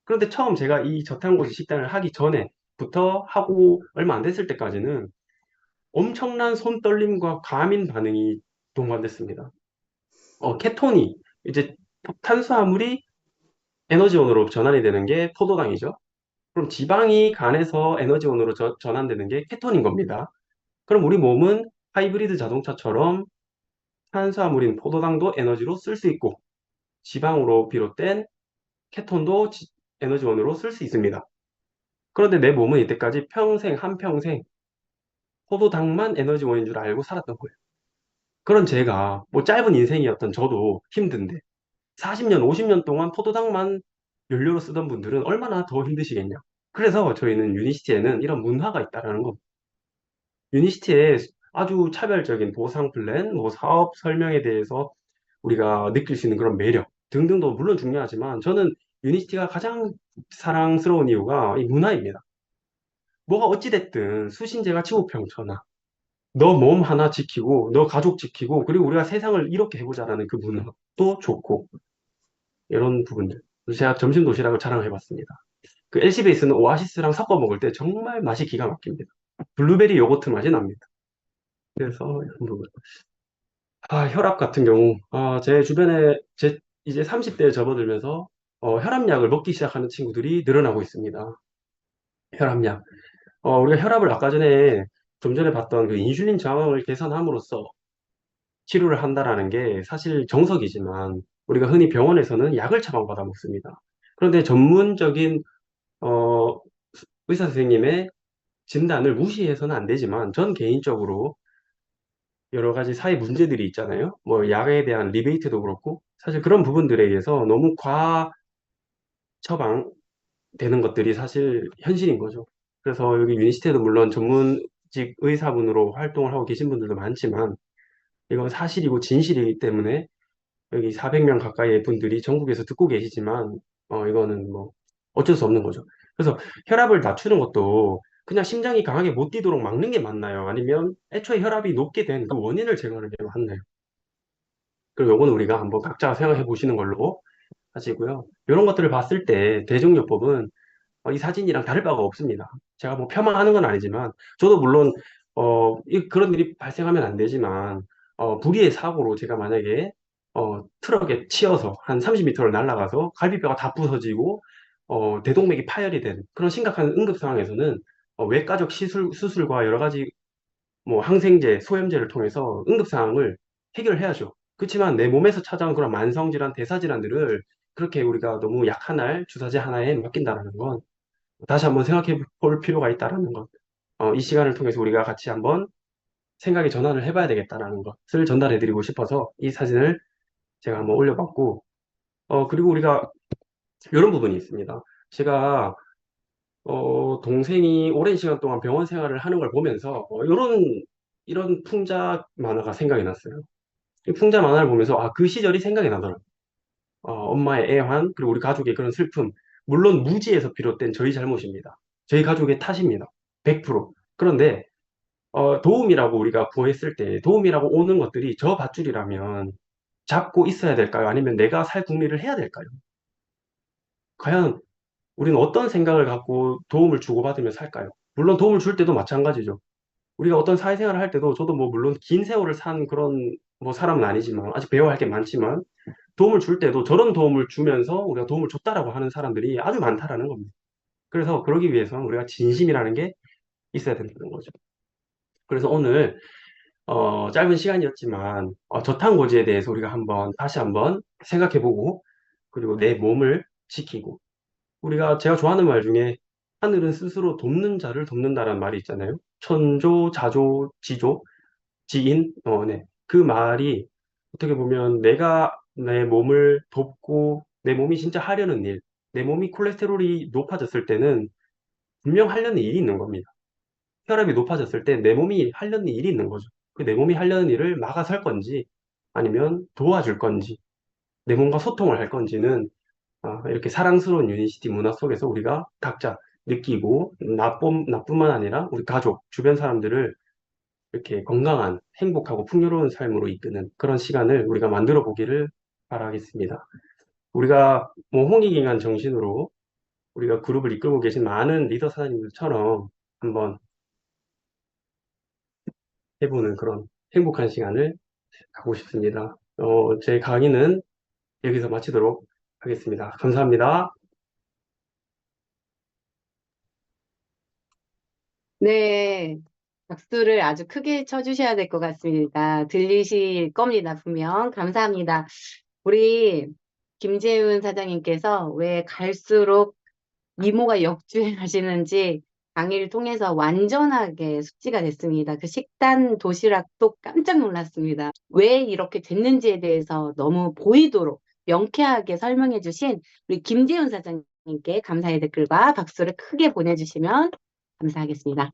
그런데 처음 제가 이 저탄고지 식단을 하기 전에부터 하고 얼마 안 됐을 때까지는 엄청난 손떨림과 과민 반응이 동반됐습니다. 케톤이 이제 탄수화물이 에너지원으로 전환이 되는 게 포도당이죠. 그럼 지방이 간에서 에너지원으로 전환되는 게 케톤인 겁니다. 그럼 우리 몸은 하이브리드 자동차처럼 탄수화물인 포도당도 에너지로 쓸 수 있고 지방으로 비롯된 케톤도 에너지원으로 쓸 수 있습니다. 그런데 내 몸은 이때까지 한평생 포도당만 에너지원인 줄 알고 살았던 거예요. 그런 제가 뭐 짧은 인생이었던 저도 힘든데 40년, 50년 동안 포도당만 연료로 쓰던 분들은 얼마나 더 힘드시겠냐. 그래서 저희는 유니시티에는 이런 문화가 있다라는 겁니다. 유니시티에 아주 차별적인 보상 플랜, 뭐 사업 설명에 대해서 우리가 느낄 수 있는 그런 매력 등등도 물론 중요하지만 저는 유니시티가 가장 사랑스러운 이유가 이 문화입니다. 뭐가 어찌됐든 수신제가 치우평천하. 너 몸 하나 지키고, 너 가족 지키고, 그리고 우리가 세상을 이렇게 해보자라는 그 문화도 좋고, 이런 부분들. 그래서 제가 점심 도시락을 자랑해봤습니다. 그 LC베이스는 오아시스랑 섞어 먹을 때 정말 맛이 기가 막힙니다. 블루베리 요거트 맛이 납니다. 그래서 이런 부분. 혈압 같은 경우, 제 주변에 이제 30대에 접어들면서 혈압약을 먹기 시작하는 친구들이 늘어나고 있습니다. 혈압약. 우리가 혈압을 아까 전에 좀 전에 봤던 그 인슐린 저항을 개선함으로써 치료를 한다라는 게 사실 정석이지만 우리가 흔히 병원에서는 약을 처방받아 먹습니다. 그런데 전문적인 어, 의사 선생님의 진단을 무시해서는 안 되지만 전 개인적으로 여러 가지 사회 문제들이 있잖아요. 뭐 약에 대한 리베이트도 그렇고 사실 그런 부분들에 의해서 너무 과처방되는 것들이 사실 현실인 거죠. 그래서 여기 유니시티에도 물론 전문직 의사분으로 활동을 하고 계신 분들도 많지만 이건 사실이고 진실이기 때문에 여기 400명 가까이의 분들이 전국에서 듣고 계시지만 이거는 뭐 어쩔 수 없는 거죠. 그래서 혈압을 낮추는 것도 그냥 심장이 강하게 못 뛰도록 막는 게 맞나요? 아니면 애초에 혈압이 높게 된 그 원인을 제거하는 게 맞나요? 그리고 요거는 우리가 한번 각자 생각해 보시는 걸로 하시고요. 이런 것들을 봤을 때 대중요법은 이 사진이랑 다를 바가 없습니다. 제가 뭐 폄하하는 건 아니지만 저도 물론 그런 일이 발생하면 안 되지만 불의의 사고로 제가 만약에 트럭에 치여서 한 30m를 날아가서 갈비뼈가 다 부서지고 대동맥이 파열이 된 그런 심각한 응급 상황에서는 외과적 수술과 여러 가지 뭐 항생제, 소염제를 통해서 응급 상황을 해결해야죠. 그렇지만 내 몸에서 찾아온 그런 만성질환, 대사질환들을 그렇게 우리가 너무 약 하나에 주사제 하나에 맡긴다라는 건 다시 한번 생각해 볼 필요가 있다라는 것. 이 시간을 통해서 우리가 같이 한번 생각의 전환을 해봐야 되겠다라는 것을 전달해 드리고 싶어서 이 사진을 제가 한번 올려봤고, 그리고 우리가 이런 부분이 있습니다. 제가, 동생이 오랜 시간 동안 병원 생활을 하는 걸 보면서, 이런 풍자 만화가 생각이 났어요. 이 풍자 만화를 보면서, 그 시절이 생각이 나더라고요. 엄마의 애환, 그리고 우리 가족의 그런 슬픔, 물론 무지에서 비롯된 저희 잘못입니다. 저희 가족의 탓입니다. 100%. 그런데 도움이라고 우리가 구했을 때 도움이라고 오는 것들이 저 밧줄이라면 잡고 있어야 될까요? 아니면 내가 살 궁리를 해야 될까요? 과연 우리는 어떤 생각을 갖고 도움을 주고받으며 살까요? 물론 도움을 줄 때도 마찬가지죠. 우리가 어떤 사회생활을 할 때도 저도 뭐 물론 긴 세월을 산 그런 뭐 사람은 아니지만 아직 배워야 할 게 많지만 도움을 줄 때도 저런 도움을 주면서 우리가 도움을 줬다라고 하는 사람들이 아주 많다라는 겁니다. 그래서 그러기 위해서는 우리가 진심이라는 게 있어야 된다는 거죠. 그래서 오늘 짧은 시간이었지만 저탄고지에 대해서 우리가 다시 한번 생각해보고 그리고 내 몸을 지키고 제가 좋아하는 말 중에 하늘은 스스로 돕는 자를 돕는다라는 말이 있잖아요. 천조, 자조, 지조, 지인, 네. 그 말이 어떻게 보면 내가 내 몸을 돕고 내 몸이 진짜 하려는 일, 내 몸이 콜레스테롤이 높아졌을 때는 분명 하려는 일이 있는 겁니다. 혈압이 높아졌을 때 내 몸이 하려는 일이 있는 거죠. 그 내 몸이 하려는 일을 막아설 건지 아니면 도와줄 건지 내 몸과 소통을 할 건지는 이렇게 사랑스러운 유니시티 문화 속에서 우리가 각자 느끼고 나뿐만 아니라 우리 가족, 주변 사람들을 이렇게 건강한, 행복하고 풍요로운 삶으로 이끄는 그런 시간을 우리가 만들어 보기를 바라겠습니다. 우리가 뭐 홍익인간 정신으로 우리가 그룹을 이끌고 계신 많은 리더 사장님들처럼 한번 해보는 그런 행복한 시간을 갖고 싶습니다. 제 강의는 여기서 마치도록 하겠습니다. 감사합니다. 네, 박수를 아주 크게 쳐주셔야 될 것 같습니다. 들리실 겁니다, 분명. 감사합니다. 우리 김재훈 사장님께서 왜 갈수록 미모가 역주행하시는지 강의를 통해서 완전하게 숙지가 됐습니다. 그 식단 도시락도 깜짝 놀랐습니다. 왜 이렇게 됐는지에 대해서 너무 보이도록 명쾌하게 설명해 주신 우리 김재훈 사장님께 감사의 댓글과 박수를 크게 보내주시면 감사하겠습니다.